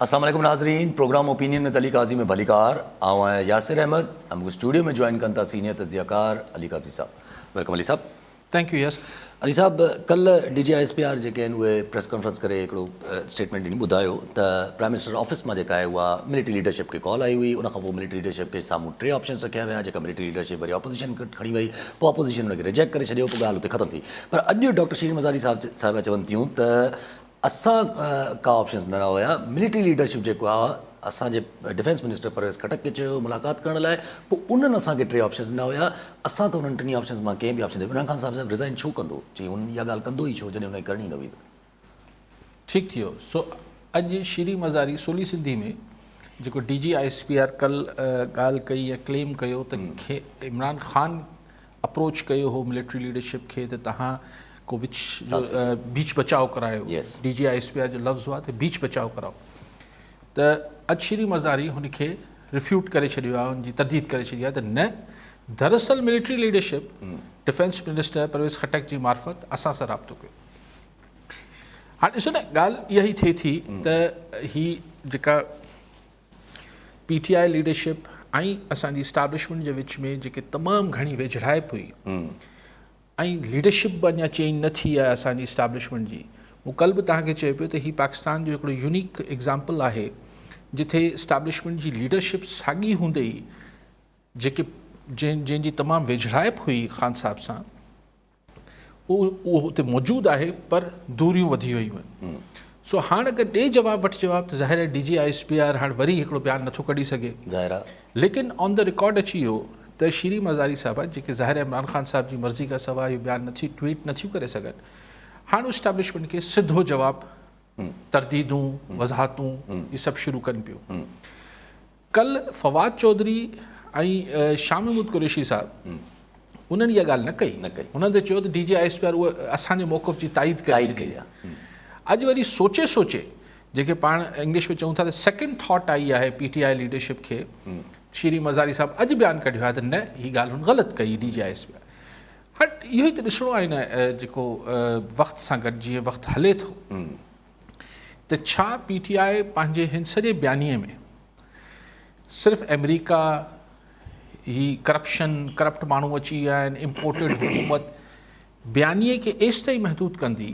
अस्सलाम वालेकुम नाज़रीन, प्रोग्राम ओपिनियन में अली काजी में भलीकार आऊँ यासिर अहमद। हमको स्टूडियो में ज्वाइन करता सीनियर तज्ज़ियाकार अली काजी साहब। वेलकम अली साहब। Thank you. यस अली साहब, कल DGISPR जेके आहिनि उहे प्रेस कॉन्फ्रेंस करे हिकिड़ो स्टेटमेंट ॾिनी, ॿुधायो त प्राइम मिनिस्टर ऑफिस मां जेका आहे उहा मिलिट्री लीडरशिप खे कॉल आई हुई। उन खां पोइ मिलिट्री लीडरशिप खे साम्हूं 3 ऑप्शन्स रखिया विया, जेका मिलिट्री लीडरशिप वरी ऑपोजिशन खणी वई, पोइ ऑपोजिशन हुनखे रिजेक्ट करे छॾियो, पोइ ॻाल्हि हुते ख़तमु थी। पर अॼु डॉक्टर शीरीन मज़ारी साहिबा चवनि थियूं त असां का ऑप्शन्स न हुया। मिलिट्री लीडरशिप जेको आहे असांजे डिफेंस मिनिस्टर परवेज़ खटक खे चयो मुलाक़ात करण लाइ, पोइ उन्हनि असांखे 3 ऑप्शन्स न हुया। असां त उन्हनि 3 ऑप्शन्स मां कंहिं बि ऑप्शन ते इमरान ख़ान साहिब रिज़ाइन छो कंदो, चई उन इहा ॻाल्हि कंदो ई छो जॾहिं उनखे करणी न हुई। ठीक थी वियो। सो अॼु शीरी मज़ारी सोली सिंधी में जेको DGISPR कल ॻाल्हि कई या क्लेम कयो त इमरान ख़ान अप्रोच कयो हो मिलिट्री लीडरशिप खे त तव्हां को बीच बचाव करायो। DGISPR जो लफ़्ज़ हुआ त बीच बचाव कराओ। त अॼु शीरी मज़ारी हुनखे रिफ्यूट करे छॾियो आहे, हुनजी तरदीद करे छॾी आहे त न, दरअसल military leadership defence minister Parvez Khattak जी मार्फत असां सां राब्तो कयो। हाणे ॾिसो न, ॻाल्हि इहा ई थिए थी त ही जेका PTI लीडरशिप ऐं असांजी इस्टेब्लिशमेंट जे विच में जेके तमामु घणी वेझड़ाइप हुई ऐं लीडरशिप बि अञा चेंज न थी आहे असांजी इस्टेब्लिशमेंट जी। मूं कल्ह बि तव्हांखे चयो पियो त हीउ पाकिस्तान जो हिकिड़ो यूनिक एग्ज़ाम्पल आहे जिथे इस्टेब्लिशमेंट जी लीडरशिप साॻी हूंदे ई जंहिंजी तमामु वेझड़ाइप हुई ख़ान साहब सां, उहो हुते मौजूदु आहे, पर दूरियूं वधी वियूं आहिनि। सो हाणे अगरि ॾे जवाबु वठि जवाबु त ज़ाहिर आहे DGISPR हाणे वरी हिकिड़ो बयानु नथो कढी सघे, ज़ाहिर आहे। लेकिन ऑन द रिकॉर्ड अची वियो त शीरी मज़ारी साहिबा जेके ज़ाहिर आहे इमरान ख़ान साहिब जी मर्ज़ी खां सवाइ इहो बयानु ट्वीट नथियूं करे सघनि, हाणे इस्टेब्लिशमेंट खे सिधो जवाबु, तरदीदूं, वज़ाहतूं इहे सभु शुरू कनि पियूं। कल फवाद चौधरी ऐं शाह महमूद कुरैशी साहिबु उन्हनि इहा ॻाल्हि न कई। हुननि त चयो त DGISPR उहे असांजे मौक़िफ़ जी ताईद करे छॾी आहे। अॼु वरी सोचे सोचे जेके पाण इंग्लिश में चऊं था त सेकेंड थॉट आई आहे PTI लीडरशिप खे, शीरी मज़ारी साहिबु अॼु बयानु कढियो आहे त न, हीअ ॻाल्हि हुन ग़लति कई DGISPR। हाणे इहो ई त ॾिसणो आहे न, जेको वक़्त सां गॾु जीअं वक़्तु हले थो त छा PTI पंहिंजे हिन सॼे बयानीअ में सिर्फ़ु अमेरिका, ही करप्ट माण्हू अची विया आहिनि, इम्पोर्टेड हुकूमत, बयानीअ खे एसि ताईं महदूद कंदी,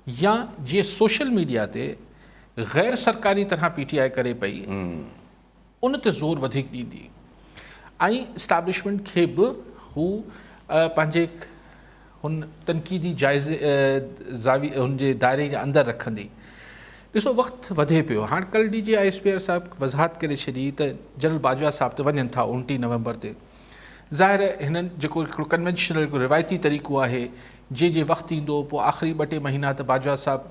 या जीअं सोशल मीडिया ते गैर सरकारी तरह PTI करे पई उन ते ज़ोर वधीक ॾींदी ऐं इस्टेब्लिशमेंट खे बि हू पंहिंजे हुन तनक़ीदी जाइज़े हुनजे दायरे जे अंदरि रखंदी। ॾिसो वक़्तु वधे पियो। हाणे कल DGISPR साहिबु वज़ाहत करे छॾी त जनरल बाजवा साहिबु त वञनि था 29 नवंबर ते। ज़ाहिर आहे हिननि जेको हिकिड़ो कन्वेंशनल हिकिड़ो रिवायती तरीक़ो आहे, जे वक़्तु ईंदो पोइ आख़िरी 2-3 महीना त बाजवा साहिबु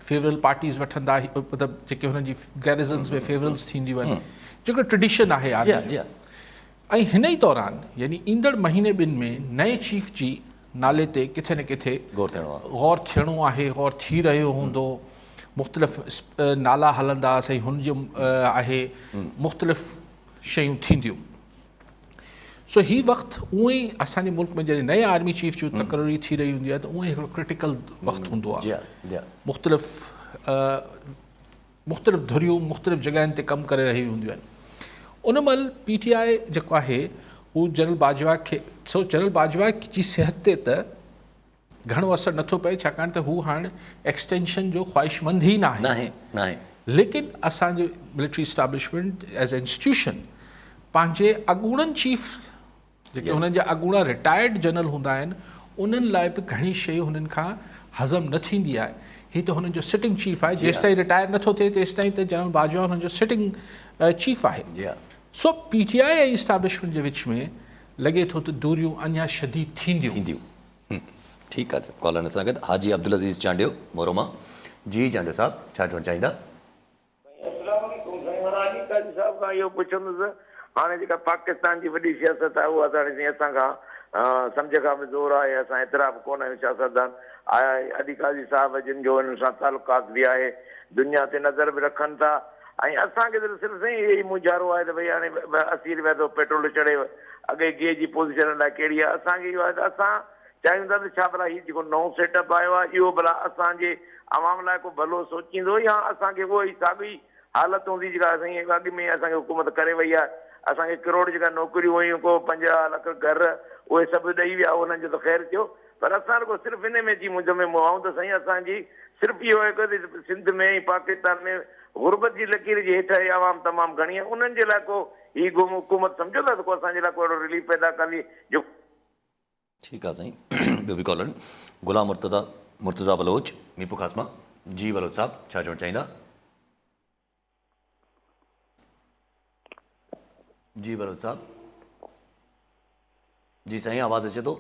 फेवरल पार्टीज़ वठंदा, मतिलबु जेके हुननि जी गैरिज़न्स में फेवरल्स थींदियूं आहिनि, जेको ट्रेडिशन आहे आर्मी। ऐं हिन ई दौरान यानी ईंदड़ महीने ॿिनि में नए चीफ जी नाले ते किथे न किथे गौर थियणो आहे, गौर थी रहियो हूंदो, मुख़्तलिफ़ नाला हलंदा, सही हुनजो आहे, मुख़्तलिफ़ शयूं थींदियूं। सो हीउ वक़्तु उअं ई असांजे मुल्क में जॾहिं नए आर्मी चीफ जो तकरीरी थी रही हूंदी आहे त उअं ई हिकिड़ो क्रिटिकल वक़्तु हूंदो आहे। मुख़्तलिफ़ धुरियूं मुख़्तलिफ़ जॻहियुनि ते कमु करे रही हूंदियूं आहिनि। उन महिल PTI जेको आहे हू जनरल बाजवा खे, जनरल बाजवा जी सिहत ते त घणो असरु नथो पए, छाकाणि त हू हाणे एक्सटेंशन जो ख़्वाहिशमंद ई न आहे। लेकिन असांजो military establishment as a institution पंहिंजे अॻूणनि चीफ जेके हुननि जा अॻूणा रिटायर्ड जनरल हूंदा आहिनि, उन्हनि लाइ बि घणी शयूं हुननि खां हज़म न थींदी आहे। हीअ त हुननि जो सिटिंग चीफ आहे, जेसि ताईं रिटायर नथो थिए तेसि ताईं त जनरल बाजवा हुननि जो सिटिंग चीफ आहे। सो PTI ऐं इस्टेब्लिशमेंट जे विच में लॻे थो त दूरियूं अञा शदीद थींदियूं। ठीकु आहे, कॉलर सां गॾु हाजी अब्दुल अज़ीज़ चांडियो मोरोमा। जी चांडियो साहिबु, छा चवणु चाहींदा? इहो पुछंदुसि, हाणे जेका पाकिस्तान जी वॾी सियासत आहे उहा असांखां सम्झ खां बि ज़ोर आहे, असां एतिरा बि कोन आहियूं सियासतदान। आया अली काज़ी साहिब जिन जो हिन सां तालुकात बि आहे, दुनिया ते नज़र बि रखनि था, ऐं असांखे त सिर्फ़ु साईं इहो ई मुंझारो आहे त भई हाणे 80 रुपया थो पेट्रोल चढ़े, अॻे गे जी पोज़ीशन अलाए कहिड़ी आहे। असांखे इहो आहे त असां चाहियूं था त छा भला हीउ जेको नओं सेटअप आयो आहे इहो भला असांजे आवाम लाइ को भलो सोचींदो या असांखे उहो ई साॻी हालत हूंदी जेका साईं अॻु में असांखे हुकूमत करे वई आहे, असांखे करोड़ जेका नौकिरियूं हुयूं को 50 लाख घर उहे सभु ॾेई विया, उन्हनि जो त ख़ैरु थियो, पर असां रुगो सिर्फ़ु इन में जी मुंझ में मुआऊं त साईं असांजी सिर्फ़ु इहो आहे कि सिंध में ऐं पाकिस्तान में गुरबत जी लकीर जे हेठि आवाम तमामु घणी आहे, उन्हनि जे लाइ को ही हुकूमत सम्झो था त को असांजे लाइ को अहिड़ो रिलीफ पैदा कंदी जो। ठीकु आहे साईं। ॿियो बि कॉल आहिनि। गुलाम मुर्तज़ा बलोच मीरपुर खासमा। जी बलोच साहब, छा चवणु चाहींदा? जी बलोच साहब। जी साईं, आवाज़ अचे थो?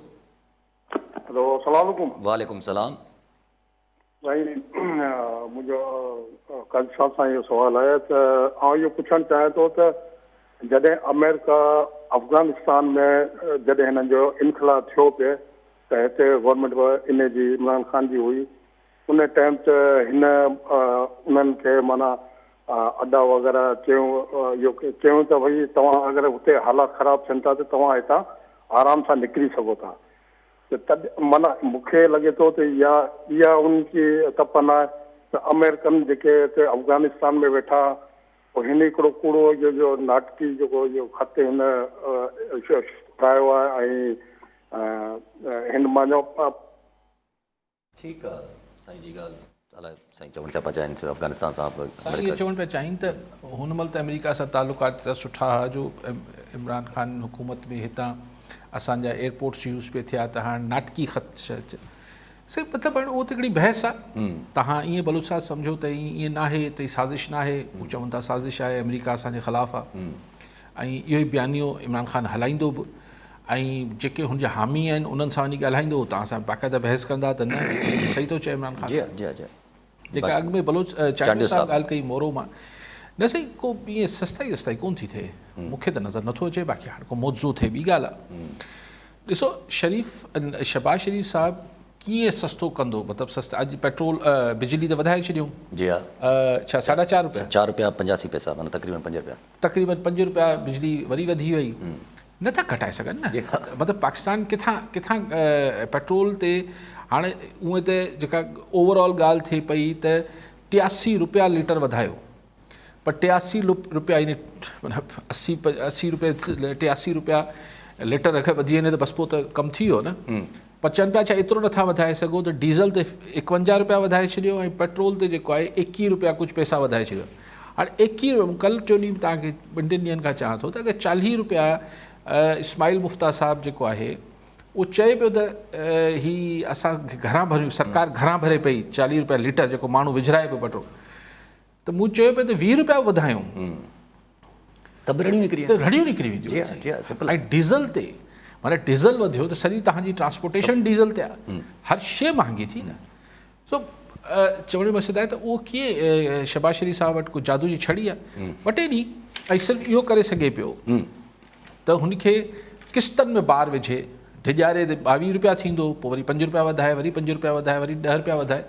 हेलो, अस्सलाम वालेकुम। वालेकुम सलाम। साईं, मुंहिंजो काज़ी साहब सां इहो सुवालु आहे त आउं इहो पुछणु चाहियां थो त जॾहिं अमेरिका अफ़गानिस्तान में जॾहिं हिननि जो इनखला थियो पिए त हिते गवर्नमेंट इन जी इमरान ख़ान जी हुई, उन टाइम त हिन उन्हनि खे माना अड्डा वग़ैरह चयूं त भई तव्हां अगरि हुते हालात ख़राबु थियनि था त तव्हां हितां आराम सां निकिरी सघो था। त माना मूंखे लॻे थो त इहा उनजी तपन आहे त अमेरिकन जेके हिते अफ़गानिस्तान में वेठा पोइ हिन हिकिड़ो कूड़ो इहो जो नाटकी जेको इहो ख़त हिन ठाहियो आहे ऐं हिन माञो। ठीकु आहे साईं जी ॻाल्हि। अलाए साईं चवणु छा पिया चाहिनि अफ़गानिस्तान सां? साईं इहे चवणु पिया चाहिनि त हुन महिल त अमेरिका सां तालुकात त सुठा हुआ जो इमरान ख़ान हुकूमत में हितां असांजा एयरपोर्ट्स यूज़ पे थिया त हाणे नाटकी ख़त साईं मतिलबु हाणे उहो त हिकिड़ी बहस आहे। तव्हां ईअं बलूचा सम्झो त ईअं न आहे त हीअ साज़िश न आहे, हू चवनि था साज़िश आहे, अमेरिका असांजे ख़िलाफ़ु आहे ऐं इहो ई बयानियो इमरान ख़ान हलाईंदो बि ऐं जेके हुनजा हामी आहिनि उन्हनि सां वञी ॻाल्हाईंदो, तव्हां सां बाक़ाइदा बहस कंदा त न सही थो चए इमरान ख़ान। जेका अॻु में बलोच चांडियो साहब ॻाल्हि कई मोरो मां, न साईं को ईअं सस्ताई कोन थी थिए, मूंखे त नज़र नथो अचे, बाक़ी हाणे को मौजू थिए ॿी ॻाल्हि आहे। ॾिसो शहबाज शरीफ़ साहिबु कीअं सस्तो कंदो, मतिलबु सस्ता अॼु पेट्रोल बिजली त वधाए छॾियूं। जी हा। छा 4.5 रुपया? 4 रुपया 85 पैसा, माना तक़रीबन 5 रुपया। तक़रीबन 5 रुपया बिजली वरी वधी वई, नथा घटाए सघनि न। मतिलबु पाकिस्तान किथां पेट्रोल ते हाणे उहे त जेका ओवरऑल ॻाल्हि थिए पई त 83 रुपया लीटर वधायो, पर 83 रुपया यानी मतिलबु 80 रुपये 83 रुपया लीटर अगरि वधी वञे त बसि पोइ त कमु थी वियो न। पर चवनि पिया छा एतिरो नथा वधाए सघो त डीज़ल ते 51 रुपया वधाए छॾियो ऐं पेट्रोल ते जेको आहे 21 रुपया कुझु पैसा वधाए छॾियो। हाणे 21 रुपया कल्ह टियों ॾींहुं तव्हांखे 2 ॾींहंनि खां चवां थो त अगरि 40 रुपया इस्माइल मुफ्ता साहिबु जेको आहे उहो चए पियो त ही असां घरां भरियूं, सरकार घरां भरे पई 40 रुपया लीटर जेको माण्हू विझराए पियो पेट्रोल, त मूं चयो पियो त 20 रुपया वधायूं त बि रड़ियूं निकिरी वेंदियूं। ऐं डीज़ल ते माना डीज़ल वधियो त सॼी तव्हांजी ट्रांसपोर्टेशन डीज़ल ते आहे, हर शइ महांगी थी न। सो चवण जो मक़सदु आहे त उहो कीअं शहबाज शरीफ़ साहिब वटि को जादू जी छड़ी आहे, ॿ टे ॾींहं ऐं सिर्फ़ु इहो करे सघे पियो त हुनखे किस्तनि में बार विझे, ढिॼारे ते 22 रुपया थींदो, पोइ वरी 5 रुपया वधाए, वरी 5 रुपया वधाए, वरी 10 रुपया वधाए,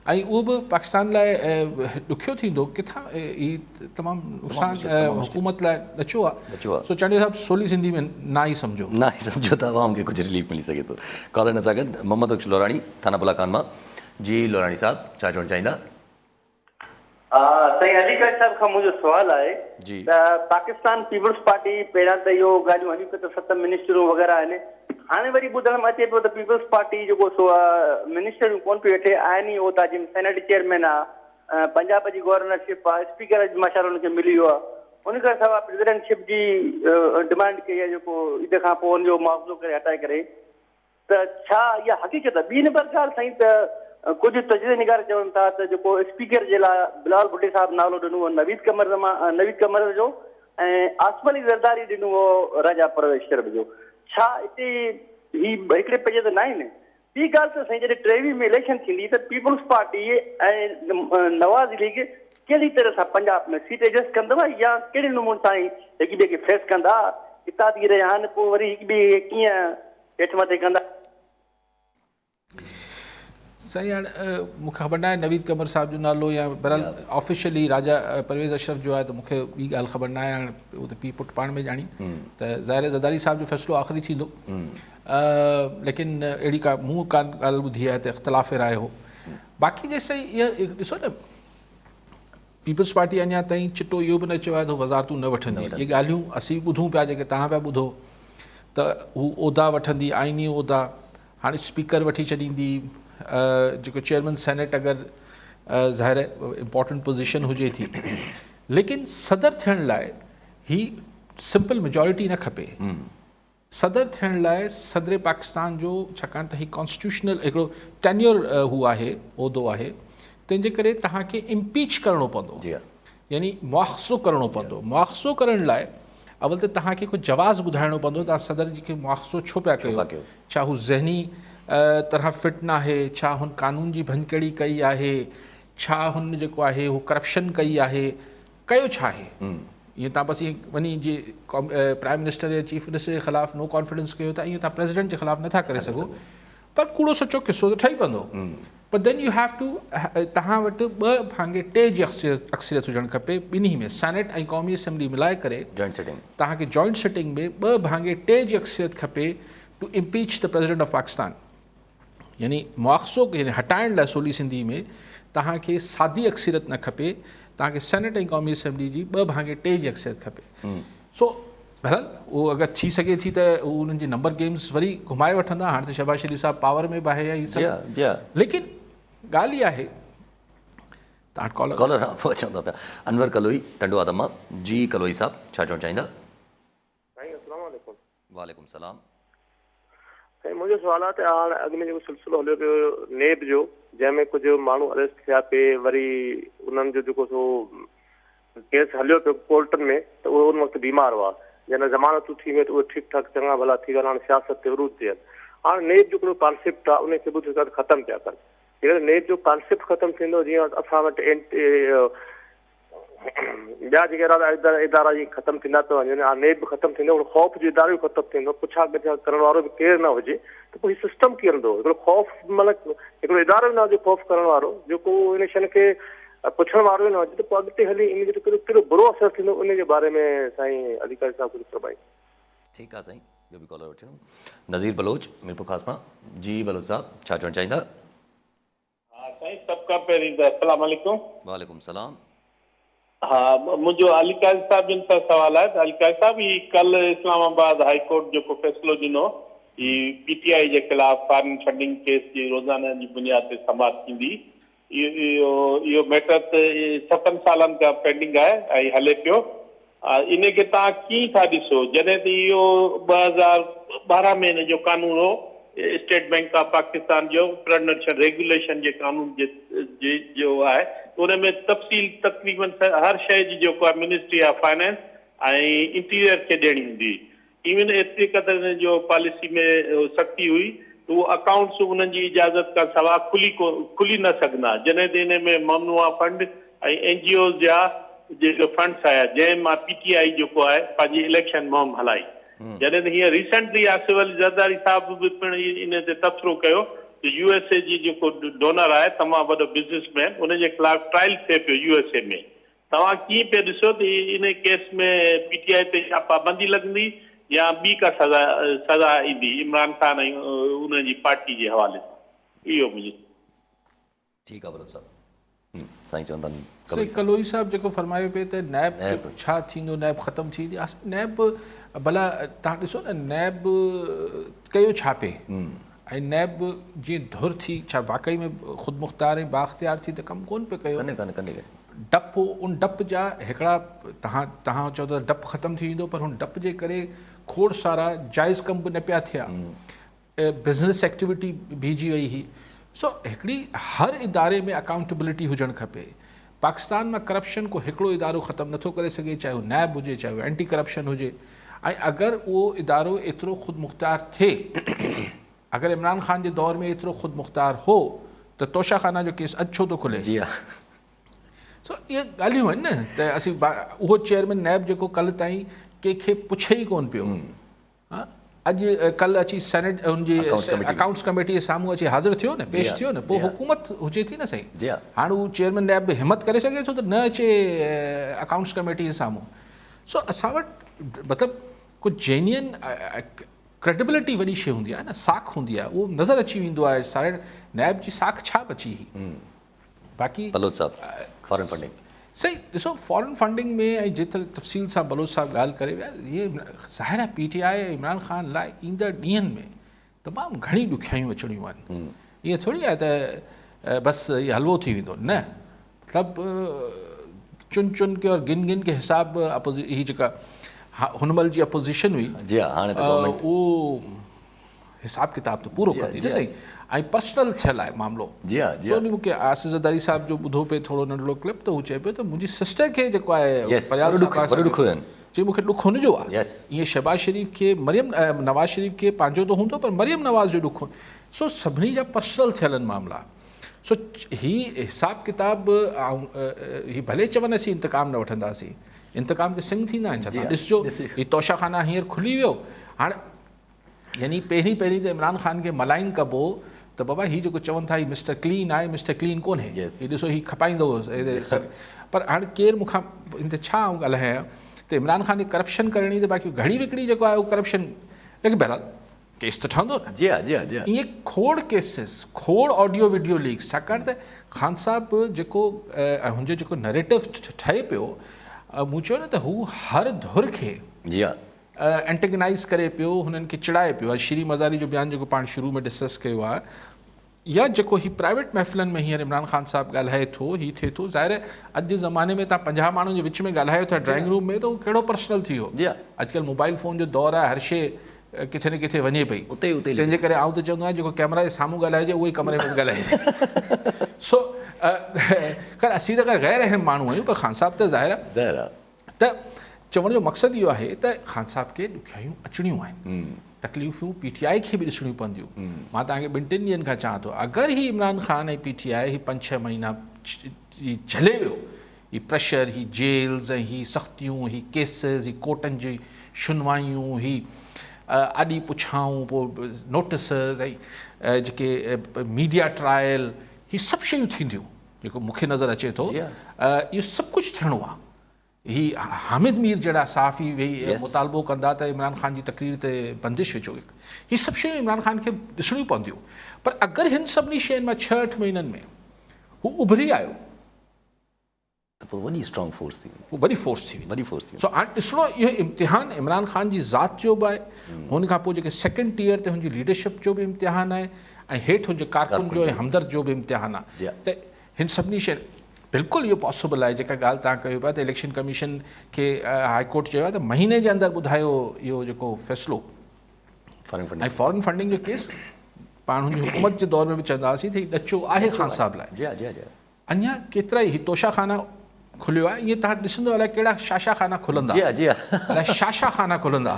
ऐं उहो बि पाकिस्तान लाइ ॾुखियो थींदो। किथां हीउ तमामु नुक़सान हुकूमत लाइ ॾचो आहे। सो चांडियो साहिबु सोली सिंधी में ना ई सम्झो त आवाम खे कुझु रिलीफ मिली सघे थो। कॉल हिन सां गॾु मोहम्मद बख्श लोराणी थाना बुलाकान मां। जी लोराणी साहब, छा चवणु चाहींदा? साईं अलीगढ़ साहिब खां मुंहिंजो सुवालु आहे त पाकिस्तान पीपल्स पार्टी पहिरियां त इहो ॻाल्हियूं हलियूं पियूं त 7 मिनिस्टरूं वग़ैरह आहिनि, हाणे वरी ॿुधण में अचे पियो त पीपल्स पार्टी जेको सो मिनिस्टरूं कोन पियो वेठे आहिनि ई, उहो त जिन सेनेट चेयरमैन आहे, पंजाब जी गवर्नरशिप आहे, स्पीकर जी माशाल हुनखे मिली वियो आहे, उन खां सवाइ प्रेसिडेंटशिप जी डिमांड कई आहे जेको ईद खां पोइ हुनजो मुआवज़ो करे हटाए करे। त छा इहा हक़ीक़त आहे? ॿी नंबर ॻाल्हि साईं त कुझु तजदीद निगार चवनि था त जेको स्पीकर जे लाइ बिलावल भुट्टो साहिबु नालो ॾिनो नवीद कमर जो ऐं आसमानी ज़रदारी ॾिनो हो राजा परवेज़ शरफ जो, छा हिते ही हिकिड़े पेज ते न आहिनि? ॿी ॻाल्हि त साईं जॾहिं 23 में इलेक्शन थींदी त पीपल्स पार्टी ऐं नवाज़ लीग कहिड़ी तरह सां पंजाब में सीट एडजस्ट कंदव या कहिड़े नमूने सां हिक ॿिए खे फेस कंदा? इतादी रहिया आहिनि, पोइ वरी हिक ॿिए कीअं हेठि मथे कंदा? साईं हाणे मूंखे ख़बर न आहे नवीद कमर साहिब जो नालो या बहरहाल ऑफिशियली राजा परवेज़ अशरफ जो आहे, त मूंखे ॿी ॻाल्हि ख़बर न आहे। हाणे उहो त पीउ पुटु पाण में ॼाणी त ज़ाहिर ज़रदारी साहिब जो फ़ैसिलो आख़िरी थींदो, लेकिन अहिड़ी का मूं कान ॻाल्हि ॿुधी आहे त इख़्तिलाफ़ राय हो। बाक़ी जेसिताईं इहा ॾिसो न पीपल्स पार्टी अञा ताईं चिटो इहो बि न चयो आहे त वज़ारतूं न वठंदी। इहे ॻाल्हियूं असीं ॿुधूं पिया, जेके तव्हां पिया ॿुधो, त हू उहिदा वठंदी, आइनी उहिदा, हाणे स्पीकर वठी छॾींदी, जेको चेयरमैन सेनेट अगरि ज़ाहिर इम्पॉर्टेंट पोजीशन हुजे थी, लेकिन सदर थियण लाइ ही सिंपल मेजॉरिटी न खपे। सदर थियण लाइ सदर पाकिस्तान जो, छाकाणि त ही कॉन्स्टिट्यूशनल हिकिड़ो टेन्योर हू आहे, उहिदो आहे, तंहिंजे करे तव्हांखे इम्पीच करिणो पवंदो, यानी मुआख़ज़ो करिणो पवंदो। मुआख़ज़ो करण लाइ अवल त तव्हांखे को जवाज़ ॿुधाइणो पवंदो, तव्हां सदर जी खे मुआख़ज़ो छो पिया कयो, छा हू ज़हनी तरह फिट न आहे, छा हुन कानून जी भंजकड़ी कई आहे, छा हुन जेको आहे हू करप्शन कई आहे, कयो छा आहे। ईअं तव्हां बसि ईअं वञी जे प्राइम मिनिस्टर या चीफ मिनिस्टर जे ख़िलाफ़ु नो कॉन्फिडेंस कयो था, ईअं तव्हां प्रेसिडेंट जे ख़िलाफ़ु नथा करे सघो, पर कूड़ो सचो किस्सो त ठही पवंदो। पर देन यू हैव टू, तव्हां वटि 2/3 जी अक्सरियत हुजणु खपे ॿिन्ही में, सेनेट ऐं क़ौमी असेंबली मिलाए करे तव्हांखे जॉइंट सिटिंग में 2/3 जी अक्सरियत खपे to impeach the president of Pakistan. यानी मुआख़ज़ो यानी हटाइण लाइ सोली सिंधी में तव्हांखे सादी अक्सरियत न खपे, तव्हांखे सेनेट ऐं क़ौमी असेंबली जी 2/3 जी अक्सरियत खपे। सो बहरहाल उहो अगरि थी सघे थी त उन्हनि जी नंबर गेम्स वरी घुमाए वठंदा। हाणे त शहबाज शरीफ़ साहब पावर में बि आहे या सभु, लेकिन ॻाल्हि इहा आहे। तव्हां कॉलर अचूं था पिया, अनवर कलोई टंडो आदम जी। कलोई साहब छा चवणु चाहींदा? वालेकुम सलाम। मुंहिंजो सुवाल आहे त हाणे अॻु में जेको सिलसिलो हलियो पियो नेब जो, जंहिंमें कुझु माण्हू अरेस्ट थिया पिए, वरी उन्हनि जो जेको सो केस हलियो पियो कोर्टनि में, त उहो उन वक़्तु बीमार हुआ, जंहिं ज़मानतूं थी वियूं त उहे ठीकु ठाक चङा भला थी विया, हाणे सियासत ते विरोध थियनि। हाणे नेब जो हिकिड़ो कॉन्सेप्ट आहे, उनखे ॿुधी करे ख़तमु पिया कनि। जेकर नेब जो कॉन्सेप्ट ख़तमु थींदो, जीअं असां वटि ॿिया जेके इदारा जीअं ख़तमु थींदा पिया वञनि, नेब बि ख़तमु थींदो, ख़ौफ़ जो इदारो बि ख़तमु थींदो, पुछा गछा करण वारो बि केरु न हुजे, त पोइ हीउ सिस्टम कीअं हलंदो? हिकिड़ो ख़ौफ़ मतिलबु हिकिड़ो इदारो न हुजे ख़ौफ़ करण वारो, जेको इन शइ खे पुछण वारो ई न हुजे, त पोइ अॻिते हली इन जो कहिड़ो बुरो असरु थींदो, उन जे बारे में साईं अधिकारी साहिबु कुझु फरमाईं। ठीकु आहे साईं, ॿियो बि कॉलर वठूं। नज़ीर बलोच मीरपुर ख़ासमा जी। बलोच साहब छा चवणु चाहींदा? हा साईं, सभु खां पहिरीं त अस्सलाम वालेकुम। वालेकुम सलाम। हा, मुंहिंजो अली काज़ी साहब जिन सां सवाल आहे त अली काज़ी साहब, ही कल्ह इस्लामाबाद हाई कोर्ट जेको फ़ैसिलो ॾिनो, ही PTI जे ख़िलाफ़ फॉरेन फंडिंग केस जी रोज़ाना जी बुनियाद ते समाप्त थींदी, इहो मैटर त 7 सालनि खां पेंडिंग आहे ऐं हले पियो। इन खे तव्हां कीअं था ॾिसो, जॾहिं त इहो 2012 में इन जो कानून हो, स्टेट बैंक ऑफ पाकिस्तान जो प्रोडक्शन रेगुलेशन जे कानून जो आहे, उन में तफ़सील तक़रीबन हर शइ जी जेको आहे मिनिस्ट्री ऑफ फाइनेंस ऐं इंटीरियर खे ॾियणी हूंदी। इवन एतिरी क़दुरु जो पॉलिसी में सख़्ती हुई त उहो अकाउंट्स उन्हनि जी इजाज़त खां सवाइ खुली न सघंदा, जॾहिं त इन में ममनुआ फंड ऐं NGOs जा जेके फंड्स आया, जंहिं मां PTI जेको आहे पंहिंजी इलेक्शन मुहिम हलाई। जॾहिं त हीअं रिसेंटली आसिफ अली ज़रदारी साहिब बि पिणु इन ते तबसरो कयो त USA जी जेको डोनर आहे, तमामु वॾो बिज़नेसमैन, उन जे ख़िलाफ़ ट्रायल थिए पियो USA में। तव्हां कीअं पिया ॾिसो त इन केस में PTI ते छा पाबंदी लॻंदी या ॿी का सज़ा ईंदी इमरान ख़ान ऐं उन जी पार्टी जे हवाले सां? इहो मुंहिंजो। ठीकु आहे बलोच साहब। साईं चवंदा साईं कलोई साहब जेको फरमायो पिए त नैब छा थींदो, नैब ख़तमु थी वेंदी। नैब भला तव्हां ॾिसो न, नैब कयो छा पिए, ऐं नैब जीअं धुर थी, छा वाक़ई में ख़ुदि मुख़्तार ऐं बाख़्तियार थी त कमु कोन पियो कयो। डपु, उन डपु जा हिकिड़ा तव्हां चओ त डपु ख़तमु थी वेंदो, पर हुन डपु जे करे खोड़ सारा जाइज़ कम बि न पिया थिया, बिज़नेस एक्टिविटी बीहिजी वई हुई। सो हिकिड़ी हर इदारे में अकाउंटेबिलिटी हुजणु खपे। पाकिस्तान में करप्शन को हिकिड़ो इदारो ख़तमु नथो करे सघे, चाहे उहो नैब हुजे, चाहे उहो एंटी करप्शन हुजे। ऐं अगरि उहो इदारो एतिरो ख़ुदि मुख़्तार थिए, अगरि इमरान ख़ान जे दौर में एतिरो ख़ुदि मुख़्तार हो त तोशाखाना जो केस अॼु छो थो खुले? जी हा। सो इहे ॻाल्हियूं आहिनि न, त असीं उहो चेयरमैन नैब जेको कल्ह ताईं कंहिंखे पुछे ई कोन पियो, अॼु कल्ह अची सेनेट हुनजी अकाउंट्स कमेटी जे साम्हूं अची हाज़िर थियो न, पेश थियो न, पोइ हुकूमत हुजे थी न सही। हाणे उहो चेयरमैन नैब बि हिमत करे सघे थो त न अचे अकाउंट्स कमेटी जे साम्हूं। सो असां वटि मतिलबु कुझु जेन्युइन क्रेडिबिलिटी वॾी शइ हूंदी आहे न, साख हूंदी आहे, उहो नज़र अची वेंदो आहे सारे नैब जी साख छा बची हुई। बाक़ी बलोच साहब फॉरेन फंडिंग सही ॾिसो, फॉरेन फंडिंग में ऐं जेतिरे तफ़सील सां बलोच साहब ॻाल्हि करे विया, इहे ज़ाहिर आहे PTI इमरान ख़ान लाइ ईंदड़ ॾींहंनि में तमामु घणी ॾुखियायूं अचणियूं आहिनि। ईअं थोरी आहे त बसि इहो हलवो थी वेंदो, न, मतिलबु चुन चुन के और गिन गिन के हिसाब हीअ जेका हुनमल जी अपोज़िशन हुई, जी हाँ, हाणे त गवर्नमेंट उहो हिसाब किताब त पूरो कंदी न, सही, ऐं पर्सनल थियल आहे मामिलो। जी हाँ, जी जो ॾींहुं मूंखे आसिज़ ज़रदारी साहिब जो ॿुधो पिए थोरो नंढड़ो क्लिप, त हू चए पियो त मुंहिंजी सिस्टर खे जेको आहे फरियाद सां ॾुख हुयनि, चई मूंखे ॾुख हुनजो आहे। Yes. ईअं शहबाज शरीफ़ खे नवाज़ शरीफ़ खे पंहिंजो त हूंदो, पर मरियम नवाज़ जो ॾुख। सो सभिनी जा पर्सनल थियल आहिनि मामला। सो ही हिसाब किताब ही भले चवनि असीं इंतकाम न वठंदासीं, इंतकाम के सिंग थींदा आहिनि छा? तव्हां ॾिसजो, ही तोशाखाना हींअर खुली वियो। हाणे यानी पहिरीं त इमरान ख़ान खे मलाइन कबो त बाबा हीउ जेको चवनि था ही मिस्टर क्लीन आहे, मिस्टर क्लीन कोन्हे, हीउ ॾिसो ही खपाईंदो हुओ। पर हाणे केरु मूंखां इन ते छा ॻाल्हायां त इमरान ख़ान खे करप्शन करणी, त बाक़ी घड़ी विकड़ी जेको आहे उहो करप्शन, लेकिन बहरहाल केस त ठहंदो न। जी हाँ, जी हाँ, जी हाँ। ईअं खोड़ केसिस, खोड़ ऑडियो वीडियो लीक्स, छाकाणि त ख़ान साहिबु जेको हुनजो जेको नैरेटिव ठहे पियो, मूं चयो न त हू हर धुर खे जी हाँ, एंटेगनाइज़ करे पियो, हुननि खे चिड़ाए पियो। शीरी मज़ारी जो बयानु जेको पाण शुरू में डिस्कस कयो आहे, या जेको ही प्राइवेट महफ़िलनि में हींअर इमरान ख़ान साहिबु ॻाल्हाए थो, हीअ थिए थो, ज़ाहिर आहे अॼु जे ज़माने में तव्हां 50 माण्हुनि जे विच में ॻाल्हायो था ड्राइंग रूम में, त उहो कहिड़ो पर्सनल थी वियो। जी हाँ। अॼुकल्ह मोबाइल फ़ोन जो दौरु आहे, हर शइ किथे न किथे वञे पई, उते तंहिंजे करे आउं त चवंदो आहियां जेको कैमरा जे साम्हूं ॻाल्हाइजे उहो ई कमरे में ॻाल्हाइजे। सो ख़ैर असीं त ग़ैर अहम माण्हू आहियूं, पर ख़ान साहिबु त ज़ाहिर आहे त चवण जो मक़सदु इहो आहे त ख़ान साहिब खे ॾुखियायूं अचणियूं आहिनि, तकलीफ़ूं PTI खे बि ॾिसणियूं पवंदियूं। मां तव्हांखे 2-3 ॾींहंनि खां चवां थो, अगरि ही इमरान ख़ान ऐं PTI ही 5-6 महीना झले वियो, ही प्रेशर, ही जेल्स ऐं ही सख़्तियूं, ही केसिस, ही कोर्टनि जी शुनवायूं, ही आॾी पुछाऊं, पोइ नोटिस ऐं जेके मीडिया ट्रायल, ही सभु शयूं थींदियूं जेको मूंखे नज़र अचे थो। इहो सभु कुझु थियणो आहे। ही हामिद मीर जहिड़ा सहाफ़ी वेही मुतालबो कंदा त इमरान ख़ान जी तकरीर ते बंदिश विझो, ही सभु शयूं इमरान ख़ान खे ॾिसणियूं पवंदियूं। पर अगरि हिन सभिनी शयुनि मां 6-8 महीननि में हू उभरी आयो त पोइ वॾी स्ट्रॉन्ग फोर्स थी, हू वॾी फोर्स थी वॾी फोर्स थी। सो हाणे ॾिसणो इहो इम्तिहान इमरान ख़ान जी ज़ात जो बि आहे, हुन खां पोइ जेके सेकेंड टीयर ते हुनजी लीडरशिप जो बि इम्तिहान आहे, ऐं हेठि हुनजे कारकुन जो ऐं हमदर्द जो बि इम्तिहान आहे। त हिन सभिनी शइ बिल्कुलु इहो पॉसिबल आहे। जेका ॻाल्हि तव्हां कयो पिया त इलेक्शन कमीशन खे हाई कोर्ट चयो आहे त महीने जे अंदरि ॿुधायो इहो जेको फ़ैसिलो, ऐं फॉरेन फंडिंग जो केस पाण हुनजी हुकूमत जे दौर में बि चवंदा हुआसीं त हीउ ॾचो आहे ख़ान साहिब लाइ। अञा केतिरा ई तोशाखाना खुलियो आहे, ईअं तव्हां ॾिसंदो अलाए कहिड़ा शाशा खाना खुलंदा, अलाए शाशा खाना खुलंदा,